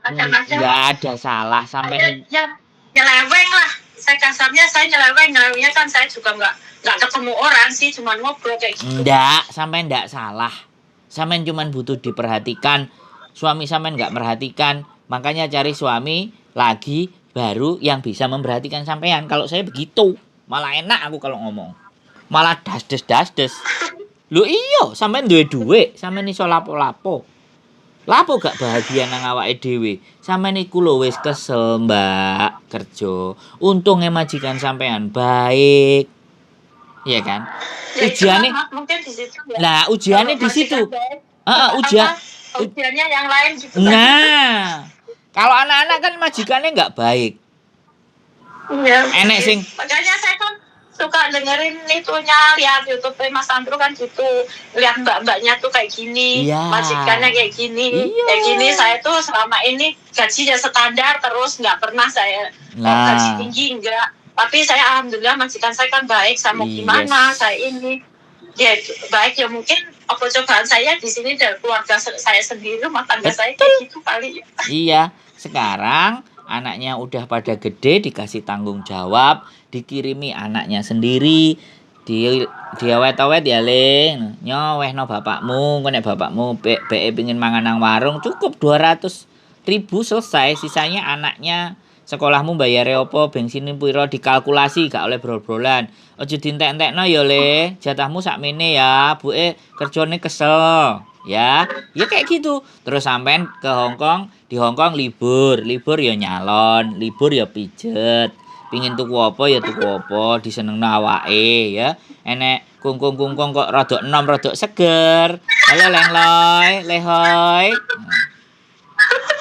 Kadang-kadang Nggak ada salah sampai ya nyeleweng lah. Saya kasarnya saya nyelewengnya kan saya juga nggak ketemu orang sih, cuma ngobrol kayak gitu. sampai salah. Sampai cuman butuh diperhatikan. Suami sampai nggak merhatikan, makanya cari suami lagi baru yang bisa memperhatikan sampean. Kalau saya begitu, malah enak aku kalau ngomong. Malah dasdes. Lu iyo, sampean duwe, sampean iso lapo-lapo. Lapo gak bahagia nang awake dhewe. Sampeyan iku lho wis kesel, Mbak, kerja. Untunge majikan sampean baik. Iya kan? Ya Ujiane mungkin di situ ya. Nah, ujiannya di situ. Ujiannya yang lain gitu. Nah, kalau anak-anak kan majikannya nggak baik. Iya. Enek sing. Makanya saya kan suka dengerin lihat YouTube Mas Andrew kan gitu, lihat mbak-mbaknya tuh kayak gini, majikannya kayak gini, kayak gini. Saya tuh selama ini gajinya standar terus, nggak pernah saya gaji tinggi enggak. Tapi saya alhamdulillah majikan saya kan baik, sama gimana saya ini ya baik ya, mungkin apa cobaan saya di sini dari keluarga saya sendiri, rumah tangga saya kayak gitu kali. Iya, sekarang anaknya udah pada gede, dikasih tanggung jawab, dikirimi anaknya sendiri, dia wet ya ling, nyowehno bapakmu, nek bapakmu pengin mangan nang warung cukup 200.000 selesai, sisanya anaknya. Sekolahmu bayar opo, bensin piro dikalkulasi, gak oleh brol-brolan. Aja dientek-entekno ya le, jatahmu sakmene ya, buke kerjane kesel. Ya kayak gitu. Terus sampean ke Hongkong, di Hongkong libur ya nyalon, libur ya pijet. Pingin tuku apa ya tuku apa, disenengno awake ya. Enek kungkung kok rada enom, rada seger. Halo lengloy, lehoy.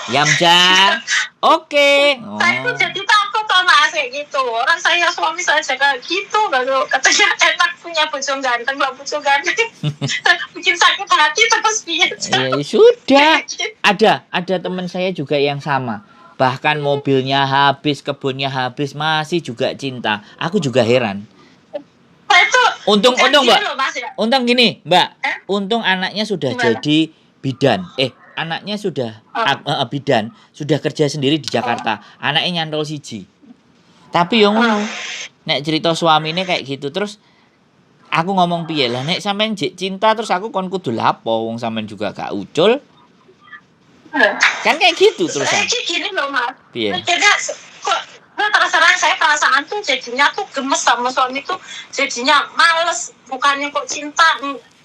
Yamja. Oke. Saya tuh jadi takut sama kayak gitu. Orang saya suami saya kayak gitu, baru katanya enak punya bojo ganteng, lah bojo ganteng. Bikin sakit hati terus biasa. Ya sudah. Ada teman saya juga yang sama. Bahkan mobilnya habis, kebunnya habis, masih juga cinta. Aku juga heran. Untung Mbak. Untung gini, Mbak. Untung anaknya sudah jadi bidan. Anaknya sudah bidan, sudah kerja sendiri di Jakarta. Anaknya nyantol siji. Tapi yang ngono, nek cerita suamine kayak gitu terus aku ngomong piye lah, nek sampean cinta terus aku kon kudu lapo, wong sampean juga gak ucul. Kan kayak gitu terus. Kayak gini loh, Mas. Piye? Kok terserah saya perasaan tuh jadinya tuh gemes sama suami tuh, jadinya males, bukannya kok cinta.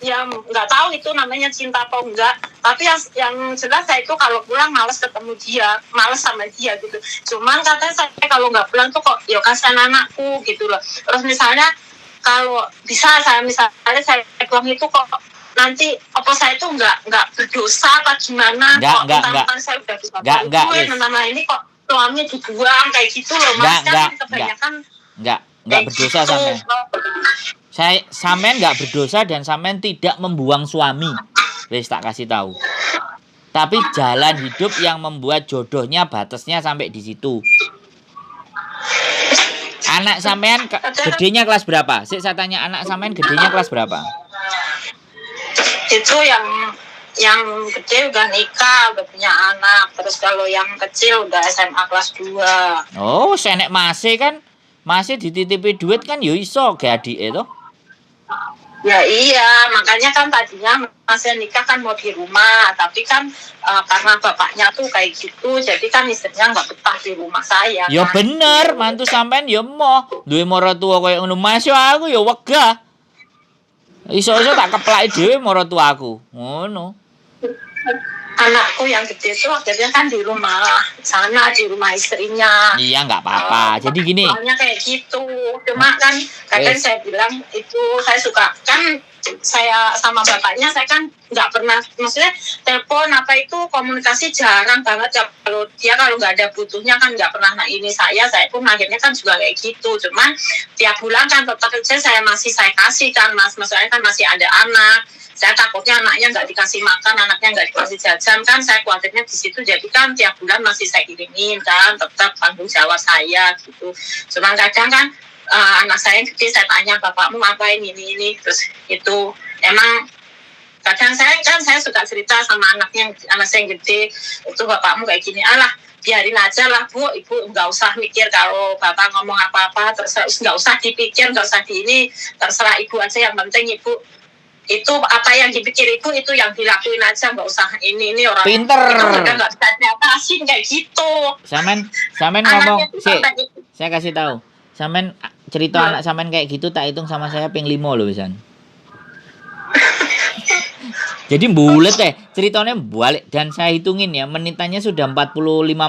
Ya nggak tahu itu namanya cinta atau enggak, tapi yang jelas saya itu kalau pulang males ketemu dia, males sama dia gitu. Cuman katanya saya kalau nggak pulang tuh kok ya kasihan anakku gitu loh. Terus misalnya kalau bisa saya pulang itu kok nanti apa saya itu nggak berdosa apa gimana, kok tentang saya udah bisa nama ini kok suami dibuang kayak gitu loh, Mas. Kan kebanyakan nggak berdosa sampean. Sampean nggak berdosa dan sampean tidak membuang suami. Wes tak kasih tahu. Tapi jalan hidup yang membuat jodohnya batasnya sampai di situ. Anak sampean gedenya kelas berapa? Saya tanya, anak sampean gedenya kelas berapa? Itu yang gede udah nikah, udah punya anak. Terus kalau yang kecil udah SMA kelas 2. Oh, senek masih kan? Masih dititipi duit kan yo iso ge adike to. Ya iya, makanya kan tadinya masih nikah kan mau di rumah, tapi kan karena bapaknya tuh kayak gitu, jadi kan istrinya nggak betah di rumah saya. Ya kan? Bener, mantu sampean ya moh, duwe maratuwa koyo ngono. Masih aku ya wegah. Iso-iso tak keplaki dhewe maratuwaku. Ngono. Anakku yang gede tuh akhirnya kan di rumah sana, di rumah istrinya. Iya, nggak apa-apa. Jadi gini. Soalnya kayak gitu. Cuma kan kadang saya bilang itu saya suka kan, saya sama bapaknya saya kan nggak pernah, maksudnya telepon apa itu komunikasi jarang banget ya. Kalau nggak ada butuhnya kan nggak pernah. Nah ini saya pun akhirnya kan juga kayak gitu. Cuman tiap bulan kan tetap saya kasih kan, Mas. Maksudnya kan masih ada anak. Saya takutnya anaknya nggak dikasih makan, anaknya nggak dikasih jajan kan, saya khawatirnya di situ. Jadi kan tiap bulan masih saya kirimin kan, tetap tanggung jawab saya gitu. Cuman kadang kan anak saya gede, saya tanya bapakmu ngapain ini terus itu emang Kadang saya suka cerita sama anak saya yang gede, itu bapakmu kayak gini, alah biarin aja lah Bu, Ibu nggak usah mikir kalau bapak ngomong apa-apa, terserah, nggak usah dipikir, nggak usah terserah Ibu aja, yang penting Ibu itu apa yang dipikir Ibu itu yang dilakuin aja, nggak usah ini orang pinter itu juga nggak bisa diatasin kayak gitu. Samen ngomong sih, saya kasih tahu samen cerita anak samen kayak gitu tak hitung sama saya ping 5 loh pisan. Jadi bulet ceritanya balik dan saya hitungin ya menitannya sudah 45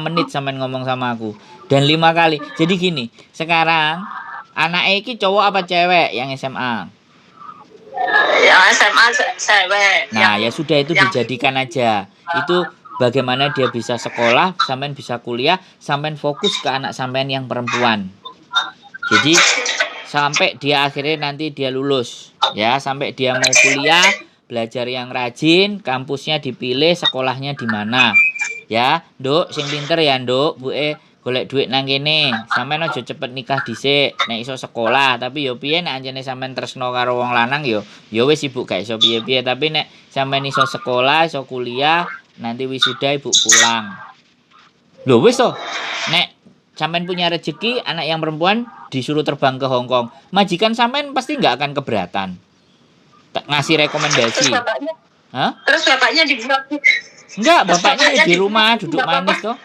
menit sampai ngomong sama aku dan 5 kali. Jadi gini, sekarang anak iki cowok apa cewek yang SMA? Ya SMA cewek. Nah, ya sudah itu dijadikan aja. Itu bagaimana dia bisa sekolah, sampean bisa kuliah, sampean fokus ke anak sampean yang perempuan. Jadi sampai dia akhirnya nanti dia lulus ya, sampai dia mau kuliah belajar yang rajin, kampusnya dipilih, sekolahnya di mana. Ya, Nduk, sing pinter ya, Nduk. Buke golek duit nang kene. Sampeyan aja cepet nikah dhisik, nek iso sekolah. Tapi yo piye nek anjene sampean tresno karo wong lanang yo wis Ibu gak iso piye-piye, tapi nek sampean iso sekolah, iso kuliah, nanti wisuda Ibu pulang. Lho wis to. Nek sampean punya rezeki anak yang perempuan disuruh terbang ke Hong Kong, majikan sampean pasti nggak akan keberatan. Ngasih rekomendasi. Terus bapaknya dibuat? Enggak, bapaknya di rumah duduk manis toh.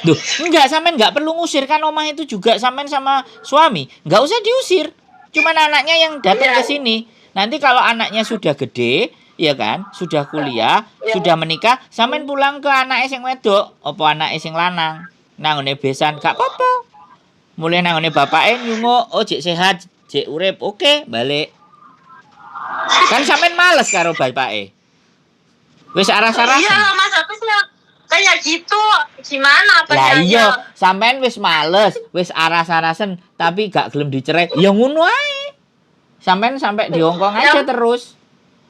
Duh, enggak, sampean enggak perlu ngusir kan, omah itu juga sampean sama suami. Enggak usah diusir. Cuman anaknya yang datang ke sini. Nanti kalau anaknya sudah gede, ya kan, sudah kuliah, sudah menikah, sampean pulang ke anake sing wedok, apa anake sing lanang. Nangone besan gak apa-apa. Mulai nangone bapake nyunguk, oh jek sehat, jek urip, oke, balik. Kan sampean males karo bapake. Wis aras-arasan. Iya, Mas, habisnya kayak gitu. Gimana apa lah iya, sampean wis males, wis aras-arasan tapi gak gelem dicerai. Ya ngono ae. Sampean sampai di Hong Kong aja terus.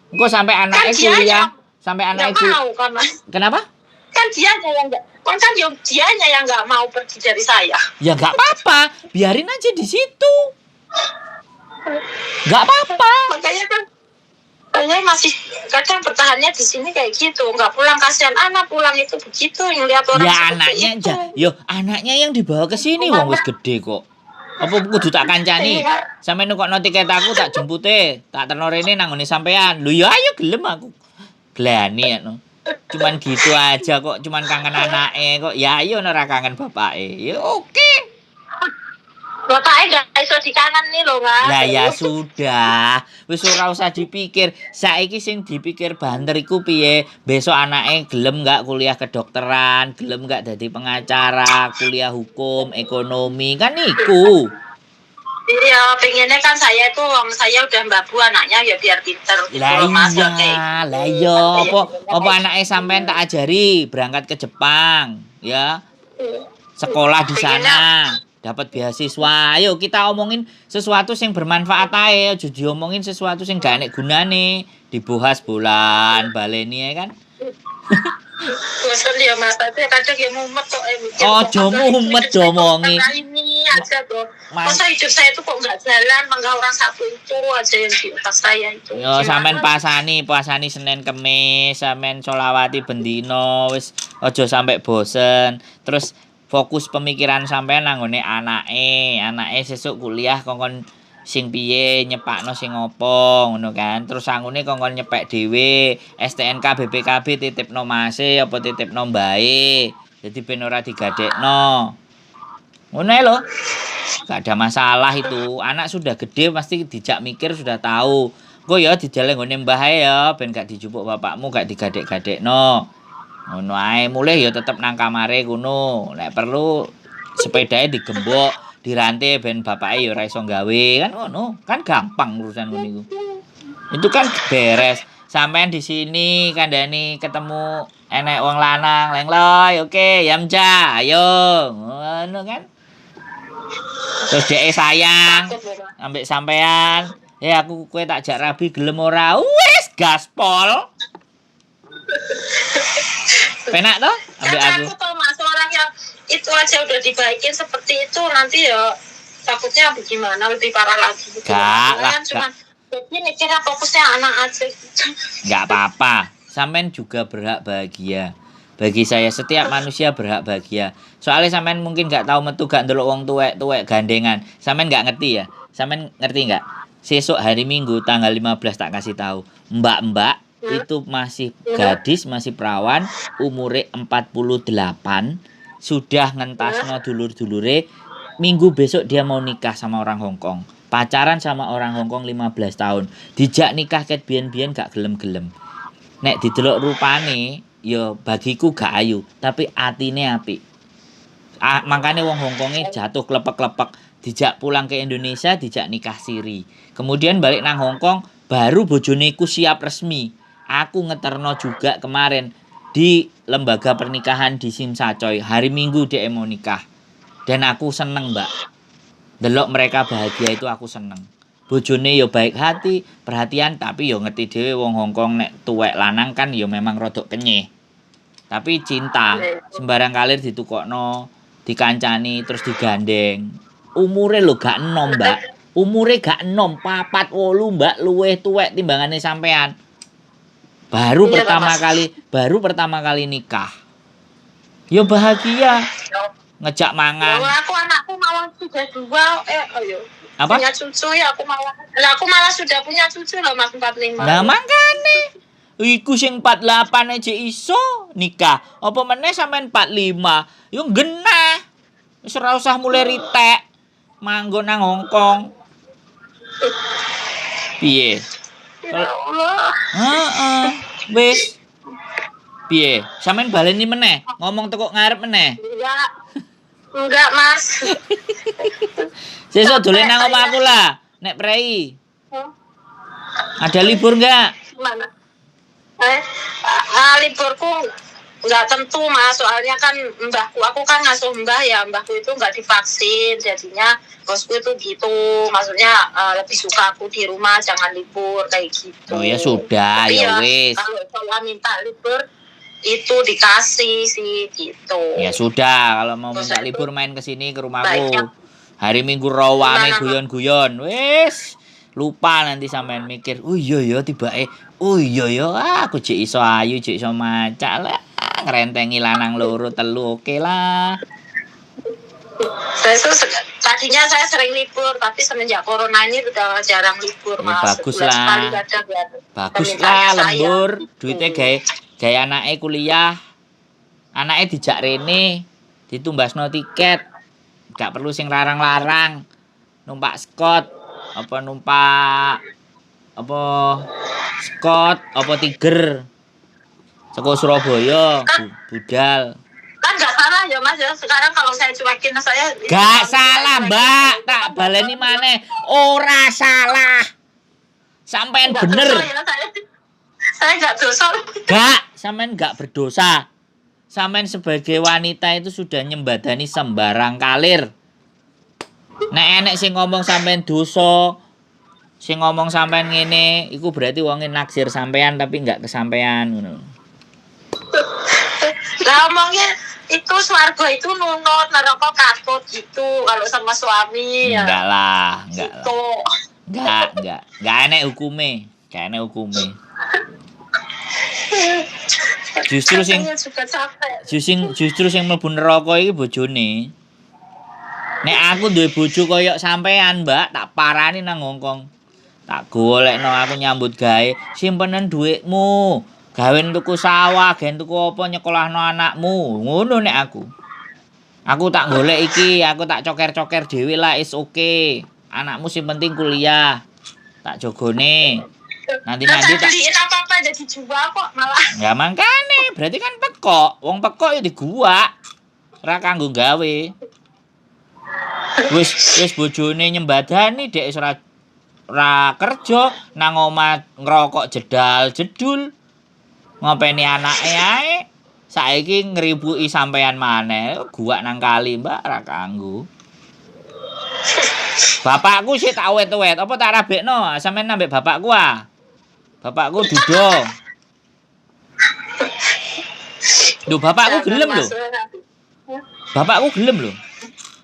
Engko sampai anaknya kuliah, sampai anaknya mau kan, Mas. Kenapa? Kan dianya yang nggak mau pergi dari saya. Ya nggak apa-apa, biarin aja di situ. Nggak apa-apa. Makanya kan masih kadang bertahannya di sini kayak gitu, nggak pulang, kasihan anak pulang itu begitu ngeliat orang ya anaknya aja, anaknya yang dibawa ke sini wong wis gede kok. Apa kudu tak kancani? Sampe nukokno tiket aku tak jempute, tak terno rene nang ngene sampean. Lho ya ayo gelem aku. Glani ya no. Cuman gitu aja kok, cuman kangen anake kok. Ya ayo ora kangen bapake. Ya oke. Bapake gak iso dikangen nih lho, Mas. Lah ya sudah, wis ora usah dipikir. Saiki sing dipikir banter iku piye? Besok anake gelem gak kuliah kedokteran, gelem gak dadi pengacara, kuliah hukum, ekonomi, kan iku. Iya, pengennya kan saya udah mbabu anaknya ya biar pinter. Lah iya, apa anake sampean tak ajari berangkat ke Jepang, ya. Sekolah di sana, dapat beasiswa. Ayo kita omongin sesuatu yang bermanfaat ae, aja diomongin sesuatu yang gak enek gunane, dibahas bulan baleni ya kan. Bosan ya Mas, tapi kadang ya mumet kok mikir. Ojo mumet domongi. Ini aja tuh. Masa hidup saya tuh kok nggak jalan, mangga orang satu itu aja yang di otak saya itu. Yo sampean pasani Senin Kemis, sampean sholawati bendino, wis ojo sampai bosen. Terus fokus pemikiran sampean nanggone anake sesuk kuliah kongkon sing piye, nyepakno sing opo ngono kan. Terus sangune kongkon nyepek dhewe, STNK BPKB titipno mase apa titipno mbae. Jadi ben ora digadekno. Ngono ae lho. Gak ada masalah itu. Anak sudah gede pasti dijak mikir sudah tahu. Engko ya dijale nggone mbah ae ya ben gak dijupuk bapakmu, gak digadek-gadekno. Ngono ae, mulih ya tetep nang kamare kuno. Nek perlu sepedae digembok, dirantai ben bapake ya ora iso gawe kan ngono. Kan gampang urusan ngono iku. Itu kan beres. Sampean di sini kandhani ketemu enek wong lanang, lengloy, oke, yamja, ayo. Ngono kan. Terus dhek sayang ambek sampean. Aku kowe tak jak rabi gelem ora? Wis gaspol. Penak toh ambek aku. Aku tuh Mas, orang yang itu aja udah dibaikin seperti itu nanti ya takutnya bagaimana lebih parah lagi. Jadi mikirnya fokusnya anak aja. Nggak apa-apa. Sampean juga berhak bahagia. Bagi saya setiap manusia berhak bahagia. Soalnya sampean mungkin nggak tahu metu gak ndelok wong tuwek gandengan. Sampean nggak ngerti ya? Sampean ngerti nggak? Sesuk hari Minggu tanggal 15 tak kasih tahu. Mbak-mbak itu masih gadis, masih perawan, umure 48, sudah ngentasno dulur-dulure. Minggu besok dia mau nikah sama orang Hongkong. Pacaran sama orang Hongkong 15 tahun. Dijak nikah ket biyen-biyen gak gelem-gelem. Nek didelok rupane, ya bagiku gak ayu, tapi atine apik. Makanya wong Hongkonge jatuh klepek-klepek, dijak pulang ke Indonesia, dijak nikah siri. Kemudian balik nang Hongkong, baru bojone iku siap resmi. Aku ngeterno juga kemarin di lembaga pernikahan di Simsacoy. Hari Minggu dia mau nikah. Dan aku seneng, Mbak. Delok mereka bahagia itu aku seneng. Bojone yo baik hati, perhatian, tapi yo ngerti dhewe wong Hongkong nek tuwek lanang kan yo memang rodok kenyeh. Tapi cinta, sembarang kalir ditukokno, dikancani terus digandeng. Umure lho gak enom, Mbak. Umure gak enom, 4, 8, Mbak, luweh tuwek timbangane sampean. Baru pertama kali nikah. Yo bahagia. Ngejak mangan. Aku anakku malah sudah 2. Ayo. Apa? Punya cucu ya aku malah sudah punya cucu loh Mas 45. Nah mangkane. Iku sing 48 aja iso nikah. Apa meneh sampean 45? Yo genah. Wis ora usah mulai ritek. Manggon nang Hongkong. Piye? Ya Allah. Heeh. Wis. Piye? Sampean baleni meneh, ngomong teko ngarep meneh. Enggak, Mas. Sesuk dolen nang omahku lah, nek prei. Ada libur enggak? Mana? Liburku enggak tentu, Mas. Soalnya kan aku kan ngasuh mbah ya. Mbahku itu enggak divaksin, jadinya bosku itu gitu. Maksudnya lebih suka aku di rumah, jangan libur kayak gitu. Oh ya sudah, ya wis. Kalau saya minta libur itu dikasih sih gitu. Ya sudah, kalau mau minta libur main ke sini ke rumahku. Hari Minggu rawane guyon-guyon. Wis, lupa nanti sampean mikir, "Oh iya ya tibake. Oh iya ya, aku jek iso ayu, jek iso macak lah. Ngrentengi lanang loro telu oke lah." Tadinya saya sering libur, tapi semenjak corona ini udah jarang libur, Ya, Mas. bagus lah. Bagus lah lembur, duitnya gawe anake kuliah. Anake dijak rene, ditumbasno tiket. Gak perlu sing larang-larang. Numpak Scott, numpak Scott, Tiger. Saka Surabaya, budal. Kan gak salah ya Mas ya. Sekarang kalau saya cuekin saya gak salah, Mbak. Tak baleni maneh. Ora salah. Sampean bener. Ya, saya gak dosa. Gak, sampean gak berdosa. Sampean sebagai wanita itu sudah nyembadani sembarang kalir. Nek enek sing ngomong sampean dosa, sing ngomong sampean ngene, iku berarti wonge naksir sampean tapi gak kesampean ngono. Lah omongnya itu swarga itu nunut, neraka katut gitu kalau sama suami ya. Enggak lah. Gitu. Enggak enek hukume. Justru sing mlebu neraka iki bojone. Nek aku duwe bojo koyok sampean, Mbak, tak parani nang Hongkong. Tak golekno aku nyambut gawe, simpenan dhuwitmu. Gawen tuku sawah, gawen tuku apa nyekolahno anakmu. Ngono nek aku. Aku tak golek iki, aku tak coker-coker dhewe lah, is okay. Anakmu sing penting kuliah. Tak jogone. Nanti tak beliin apa-apa jadi jual kok malah. Ya mangkane, berarti kan pekok. Wong pekok ya diguwak. Ora kanggo gawe. Wis bojone nyembadani dek ora kerja nang omah ngrokok jedal-jedul. Ngopeni anake ae. Saiki ngribuki sampean maneh, guwak nang kali, Mbak, ora kanggo. Bapakku sih tak wet-wet, apa tak rabekno? Sampeyan nambek bapakku ah. Bapakku dudo. Lho, bapakku gelem lho.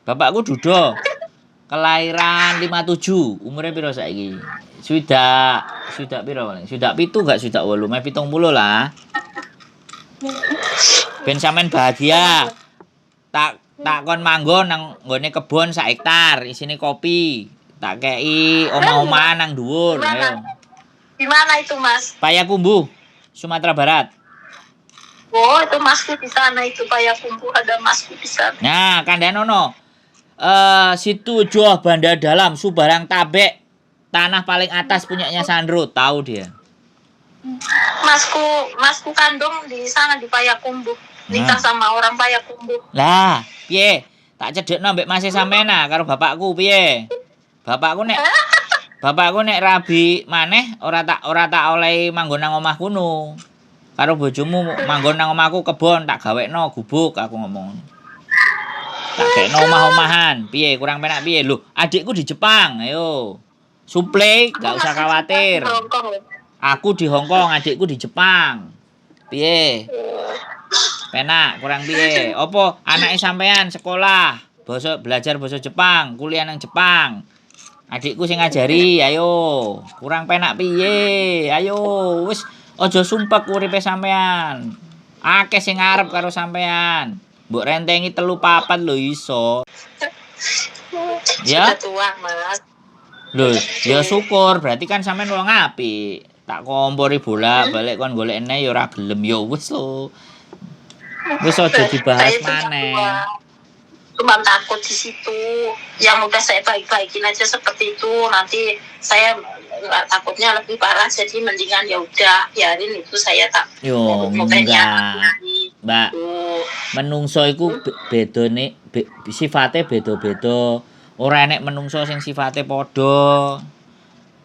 Bapakku dudo. Kelahiran 57, umure piro saiki? Sudah piro paling? Sudah 7 gak sudah 8, meh 70 lah. Ben sampean bahagia. Tak kon manggon nang nggone kebon 1 hektar, isine kopi. Tak kei omah-omahan nang dhuwur. Ayo. Di mana itu, Mas? Payakumbuh, Sumatera Barat. Oh, itu Masku di sana itu Payakumbuh, ada Masku di sana. Nah, kandhane ono. Situ Joh Banda Dalam, Subarang Tabek. Tanah paling atas punyanya Sandro, tahu dia. Masku kandung di sana di Payakumbuh. Nikah sama orang Payakumbuh. Lah, piye? Tak cedekno mbek Mas sampean karo bapakku piye? Bapakku nek rabi maneh ora tak oleh manggon nang omah kuno. Karo bojomu manggon nang omahku kebon tak gawekno gubuk aku ngomong. Tak gekno omah-omahan. Piye kurang penak piye? Lho, adikku di Jepang. Ayo. Suplai, gak usah khawatir. Aku di Hongkong, adikku di Jepang. Piye? Penak, kurang piye? Opo anake sampean sekolah, belajar basa Jepang, kuliah nang Jepang. Adikku sing ngajari, ayo. Kurang penak piye? Ayo, wis aja sumpek uripe sampean. Akeh sing ngarep karo sampean. Mbok rentengi 3-4 lho iso. Ya. Sudah tua, Mas. Loh, ya syukur, berarti kan sampean wong apik. Tak kompori bolak-balik kon golekne ya ora gelem ya wis lho. Wis aja dibahas maneh. Cuma takut di situ. Yang udah saya baik-baikin aja seperti itu, nanti saya nggak takutnya lebih parah, jadi mendingan ya udah biarin itu saya tak. Yo, enggak. Mbak, menungso iku bedone sifate beda-beda. Ora enek menungso sing sifate padha.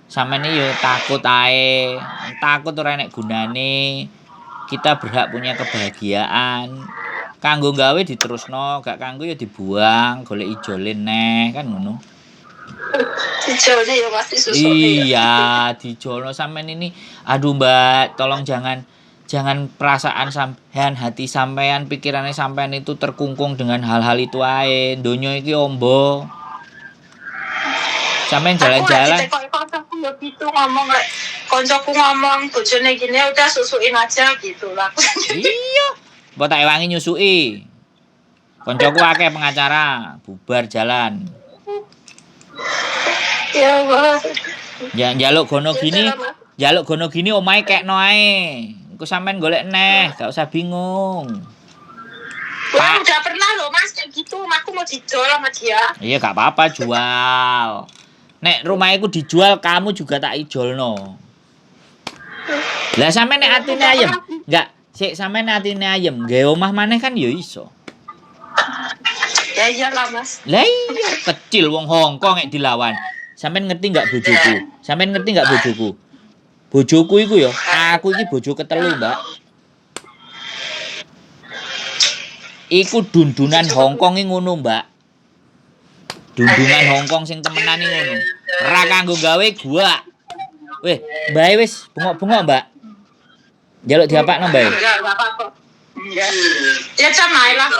Sampeyan yo takut ae. Takut ora enek gunane. Kita berhak punya kebahagiaan. Kanggo gawe diterusno, gak kanggo ya dibuang, golek ijole neh, kan ngono. Ijolnya ya pasti susu. Iya, dijolno sampean ini. Aduh, Mbak, tolong jangan perasaan sampean, hati sampean, pikirannya sampean itu terkungkung dengan hal-hal itu ae. Donya iki ombo. Sampeyan jalan-jalan. Koncoku ya gitu ngomong lek. Koncoku ngomong bojone gini udah susuin aja gitu lah. Iya. Mbok tak ewangi nyusui. Koncoku akeh pengacara, bubar jalan. Ya, Mas. Ya njaluk gono gini omahe kekno ae. Engko sampean golek neh, gak usah bingung. Wah, udah pernah loh Mas kayak gitu, aku mau dijual sama dia. Iya gak apa-apa jual. Nek rumahku dijual, kamu juga tak ijolno. Lah sampean nek atine ayem, enggak, sik sampean atine ayem, gawe omah maneh kan ya iso. Ya iyalah Mas. Lah iya, kecil wong Hongkong nek dilawan. Sampean ngerti enggak bojoku? Sampean ngerti enggak bojoku? Bojoku iku ya, aku iki bojo ketelu, Mbak. Iku dundunan Hongkong iki ngono, Mbak. Dundunan Hongkong sing temenan iki ngono. Ora kanggo gawe gua. Weh, Mbak wis bengok-bengok, Mbak. Njaluk diapakno, Mbak. Enggak apa-apa. Enggak. Ya camai lah.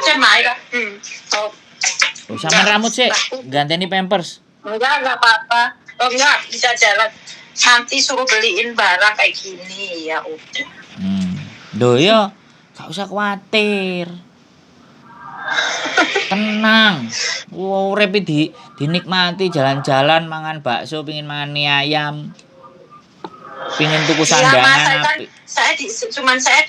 Camai lah. Oh, sampean rambut sik, ganteni pampers. Enggak apa-apa. Oh enggak, bisa jalan. Nanti suruh beliin barang kayak gini, ya udah. Loh ya, gak usah khawatir. Tenang. Wow, urip dinikmati jalan-jalan mangan bakso, pengin mangan mie ayam. Pengin tuku sandangan apik. Saya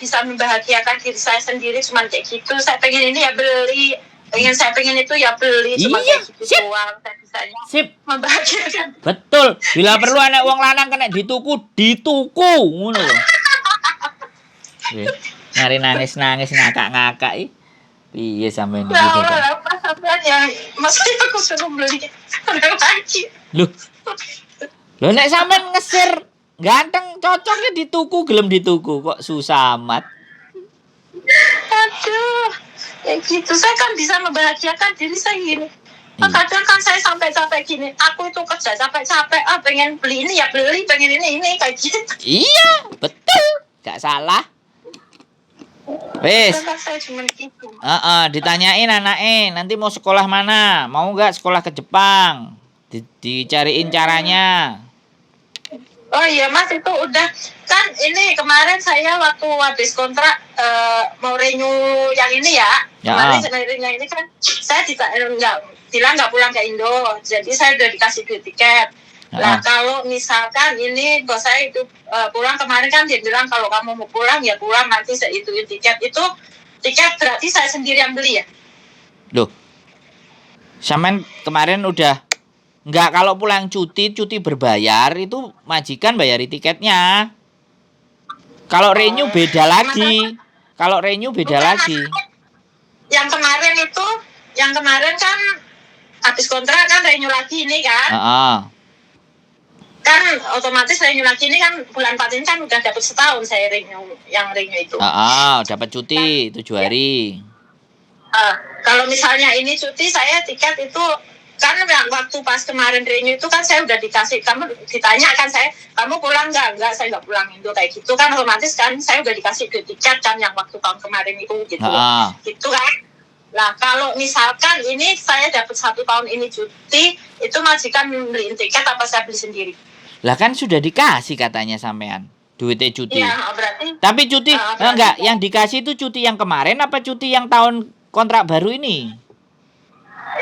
bisa membahagiakan diri saya sendiri cuman kayak gitu. Saya pengen ini ya beli. Saya pengen itu ya beli. Cuma Iya, kayak gitu sip. doang. Saya bisanya Sip. membahagiakan. Betul. Bila perlu anak wong lanang kena dituku, ngono lho. Nyari nangis ngakak-ngakak iki. Piye sampean iki? Ya Allah, apa sampean yang mesti aku suruh beli ada lagi. Loh nek sampean ngesir ganteng cocoknya dituku, gelem dituku kok susah amat. Aduh, kayak gitu. Saya kan bisa membahagiakan diri saya gini. Kadang kan saya sampai gini. Aku itu kerja capek-capek. Pengen beli ini ya beli. Pengen ini kayak gitu. Iya, betul. Gak salah. Wes. Saya cuma gitu. Ditanyain anaknya nanti mau sekolah mana? Mau nggak sekolah ke Jepang? Dicariin caranya. Oh iya Mas, itu udah kan ini kemarin saya waktu habis kontrak mau renew yang ini ya. Ya. Kemarin yang ini kan saya nggak pulang ke Indo. Jadi saya udah dikasih duit tiket. Nah, kalau misalkan ini bos saya itu pulang kemarin kan dia bilang kalau kamu mau pulang ya pulang, nanti saya ituin tiket. Itu tiket berarti saya sendiri yang beli ya? Loh. Sampean kemarin udah enggak, kalau pulang cuti berbayar itu majikan bayari tiketnya. Kalau renew beda lagi. Kalau renew beda lagi. Yang kemarin kan habis kontrak kan renew lagi ini kan? Kan otomatis renew lagi ini kan bulan 4 ini kan udah dapat setahun saya renew itu. Dapat cuti 7 hari. Kalau misalnya ini cuti saya tiket itu kan waktu pas kemarin renew itu kan saya udah dikasih, kamu ditanya kan saya, kamu pulang enggak, saya nggak pulang Indo kayak gitu kan, otomatis kan saya udah dikasih tiket kan yang waktu tahun kemarin itu gitu gitu kan. Nah kalau misalkan ini saya dapat 1 tahun ini cuti, itu majikan beliin tiket apa saya beli sendiri? Lah kan sudah dikasih katanya sampean duitnya cuti. Ya, berarti. Tapi cuti enggak, yang dikasih itu cuti yang kemarin apa cuti yang tahun kontrak baru ini?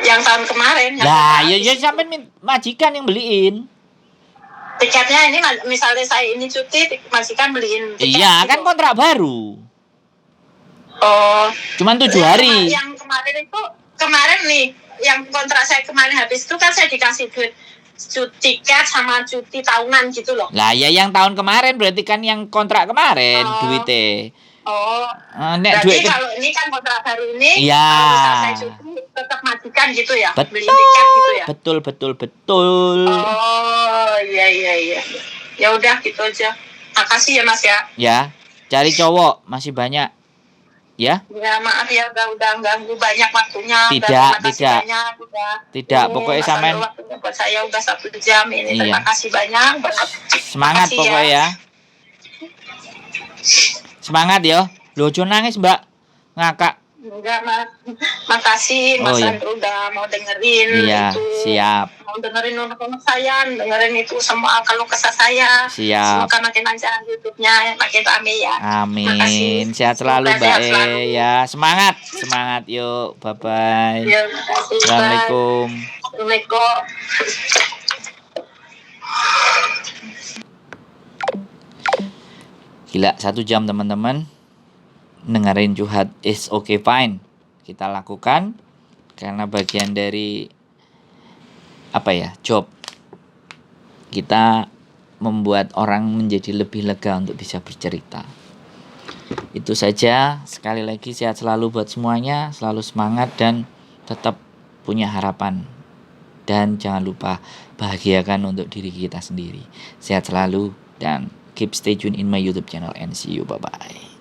Yang tahun kemarin. Lah, ya sampai majikan yang beliin. Tiketnya ini misalnya saya ini cuti, majikan beliin tiket. Iya, kan kontrak baru. Oh. Cuman 7 hari. Yang kemarin nih, yang kontrak saya kemarin habis itu kan saya dikasih duit tiket sama cuti tahunan gitu loh. Lah, ya yang tahun kemarin berarti kan yang kontrak kemarin duitnya. Berarti kalau ini kan kontrak baru ini, iya. Kalau saya cuti tetap majikan gitu ya, beli tiket gitu ya. Betul. Oh iya. Ya udah gitu aja. Makasih ya Mas ya. Ya, cari cowok masih banyak. Ya. Ya maaf ya udah ganggu banyak waktunya. Tidak. Pokoknya sampean. Waktunya buat saya udah 1 jam ini. Terima kasih banyak. Semangat pokoknya ya. Semangat ya. Loh, jangan nangis Mbak. Ngakak. Enggak Mas. Makasih Mas Andrew udah mau dengerin itu. Siap. Mau dengerin unek-unek saya, dengerin itu semua kalau kesah saya. Siap. Semoga makin lancar YouTube-nya, makin rame ya. Amin. Makasih. Sehat selalu Mbak ya. Semangat yuk. Bye-bye. Ya, makasih. Assalamualaikum. Assalamualaikum. Gila, 1 jam teman-teman dengerin curhat is okay fine. Kita lakukan karena bagian dari job. Kita membuat orang menjadi lebih lega untuk bisa bercerita. Itu saja. Sekali lagi sehat selalu buat semuanya, selalu semangat dan tetap punya harapan. Dan jangan lupa bahagiakan untuk diri kita sendiri. Sehat selalu dan keep stay tune in my YouTube channel and see you. Bye-bye.